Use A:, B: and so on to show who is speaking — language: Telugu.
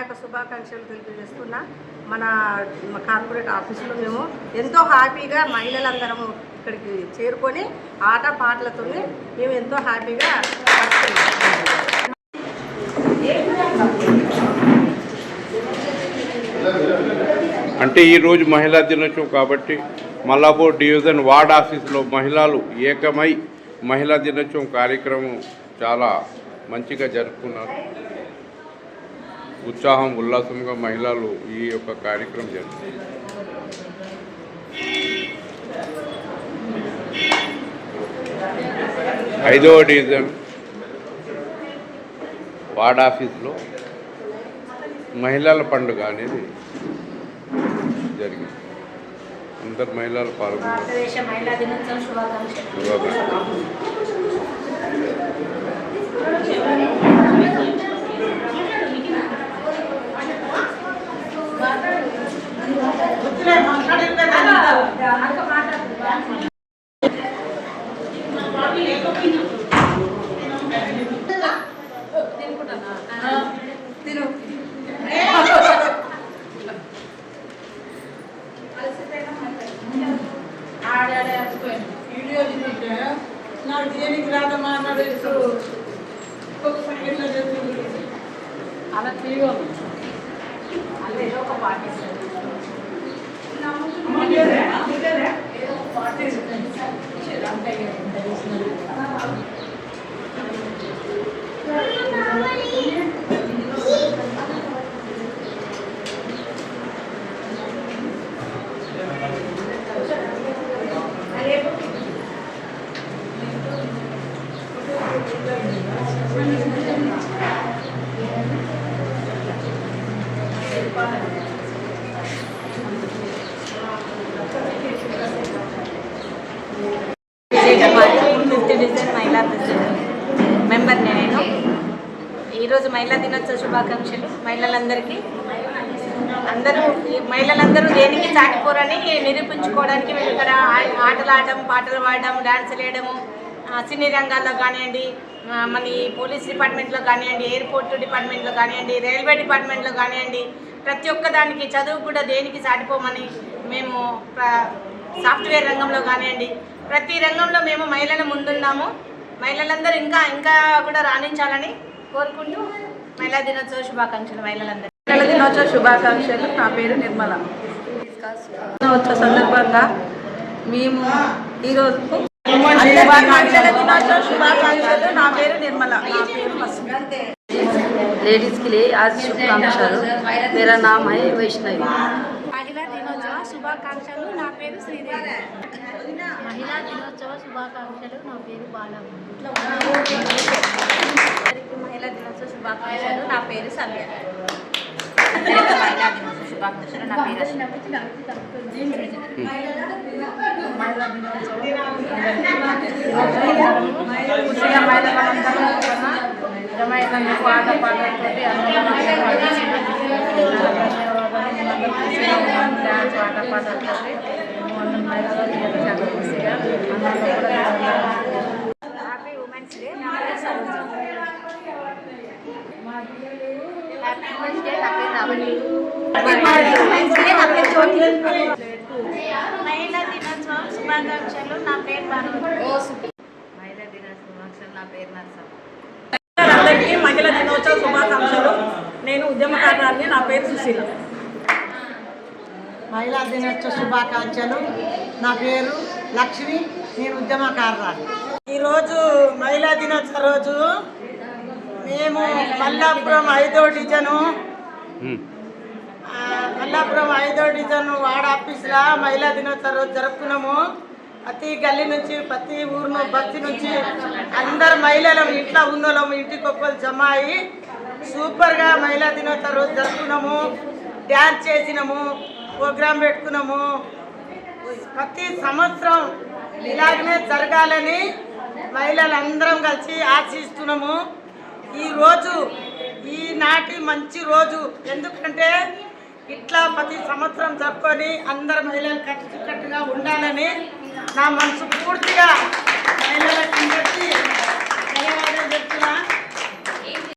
A: యొక్క శుభాకాంక్షలు తెలియజేస్తున్నా. మన కార్పొరేట్ ఆఫీసులో మేము ఎంతో హ్యాపీగా మహిళలందరము ఇక్కడికి చేరుకొని ఆట పాటలతో మేము ఎంతో హ్యాపీగా
B: అంటే ఈరోజు మహిళా దినోత్సవం కాబట్టి మల్లాపూర్ డివిజన్ వార్డ్ ఆఫీసులో మహిళలు ఏకమై మహిళా దినోత్సవం కార్యక్రమం చాలా మంచిగా జరుపుకున్నారు. ఉత్సాహం ఉల్లాసంగా మహిళలు ఈ యొక్క కార్యక్రమం జరుపుకున్నారు. ఐదవ డివిజన్ వార్డ్ ఆఫీసులో మహిళల పండుగ అనేది జరిగింది. అందరు మహిళలు పాల్గొన్నారు.
A: అలా తిరిగి అలా ఏదో ఒక పార్టీ మహిళా మెంబర్ నేను. ఈరోజు మహిళా దినోత్సవ శుభాకాంక్షలు మహిళలందరికీ. మహిళలందరూ దేనికి చాటిపోరని నిరూపించుకోవడానికి మేము ఇక్కడ ఆటలు ఆడడం, పాటలు పాడడం, డాన్సులు వేయడము, సినీ రంగాల్లో కానివ్వండి, మన పోలీస్ డిపార్ట్మెంట్లో కానివ్వండి, ఎయిర్పోర్ట్ డిపార్ట్మెంట్లో కానివ్వండి, రైల్వే డిపార్ట్మెంట్లో కానివ్వండి, ప్రతి ఒక్క దానికి చదువు కూడా దేనికి చాటిపోమని మేము సాఫ్ట్వేర్ రంగంలో కానివ్వండి ప్రతి రంగంలో మేము మహిళలు ముందున్నాము. మహిళలందరూ ఇంకా కూడా రాణించాలని కోరుకుంటూ మహిళా దినోత్సవ శుభాకాంక్షలు మహిళలందరూ.
C: మహిళా దినోత్సవ శుభాకాంక్షలు. నా పేరు నిర్మల. దినోత్సవ సందర్భంగా మేము ఈరోజు మహిళల దినోత్సవ శుభాకాంక్షలు. నా పేరు నిర్మల. నా పేరు
D: लेडीज़ के लिए आज शुभकामनाएं. मेरा नाम है वैष्णवी.
E: महिला दिनोत्सव शुभाकांक्षలు. నా పేరు శ్రీదేవి.
F: మహిళా దినోత్సవ శుభాకాంక్షలు. నా పేరు బాలమ్మ.
E: మహిళా దినోత్సవ శుభాకాంక్షలు. నా పేరు సంధ్య.
F: మహిళా దినోత్సవ శుభాకాంక్షలు. నా పేరు
C: రమేష్ ఆట పాటలతో డాన్స్ ఆట పాటలతో
E: హ్యాపీ ఉమెన్స్ డే. నా పేరు సరోజ. Happy women's day. నా పేరు రమణి. మహిళా దినోత్సవం శుభాకాంక్షలు. నా పేరు భానుమతి.
F: మహిళా దినోత్సవ శుభాకాంక్షలు. నా పేరు నర్సమ్మ.
C: అందరికీ మహిళా దినోత్సవ శుభాకాంక్షలు. నేను ఉద్యమకారురాలిని. నా పేరు సుశీల.
G: మహిళా దినోత్సవ శుభాకాంక్షలు. నా పేరు లక్ష్మి. నేను ఉద్యమకారురాలు. ఈరోజు మహిళా దినోత్సవ రోజు మేము మల్లాపురం 5వ డివిజన్ వార్డ్ ఆఫీసులో మహిళా దినోత్సవ రోజు జరుపుకున్నాము. ప్రతి గల్లీ నుంచి ప్రతి ఊరు బస్తి నుంచి అందరు మహిళలు ఇంట్లో ఉన్నోళ్ళము ఇంటికి ఒక్కరు జమ అయ్యి సూపర్గా మహిళా దినోత్సవ రోజు జరుపుకున్నాము. డ్యాన్స్ చేసినాము, ప్రోగ్రాం పెట్టుకున్నాము. ప్రతి సంవత్సరం ఇలాగనే జరగాలని మహిళలందరం కలిసి ఆశిస్తున్నాము. ఈరోజు ఈనాటి మంచి రోజు. ఎందుకంటే ఇట్లా ప్రతి సంవత్సరం జరుపుకొని అందరు మహిళలు కట్టుగా ఉండాలని నా మనసు పూర్తిగా మహిళలకు